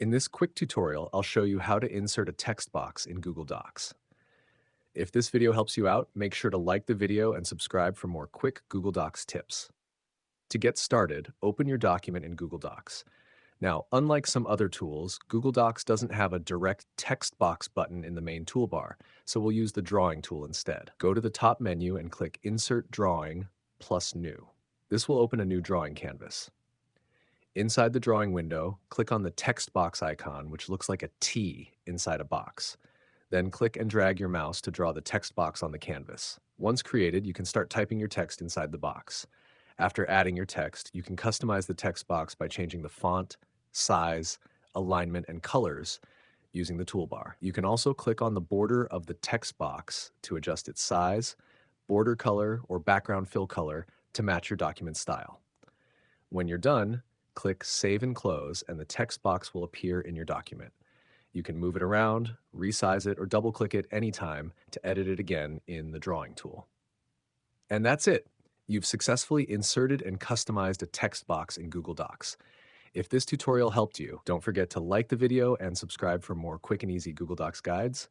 In this quick tutorial, I'll show you how to insert a text box in Google Docs. If this video helps you out, make sure to like the video and subscribe for more quick Google Docs tips. To get started, open your document in Google Docs. Now, unlike some other tools, Google Docs doesn't have a direct text box button in the main toolbar, so we'll use the drawing tool instead. Go to the top menu and click Insert Drawing plus New. This will open a new drawing canvas. Inside the drawing window, click on the text box icon, which looks like a T inside a box. Then click and drag your mouse to draw the text box on the canvas. Once created, you can start typing your text inside the box. After adding your text, you can customize the text box by changing the font, size, alignment, and colors using the toolbar. You can also click on the border of the text box to adjust its size, border color, or background fill color to match your document style. When you're done, click Save and Close, and the text box will appear in your document. You can move it around, resize it, or double-click it anytime to edit it again in the drawing tool. And that's it. You've successfully inserted and customized a text box in Google Docs. If this tutorial helped you, don't forget to like the video and subscribe for more quick and easy Google Docs guides.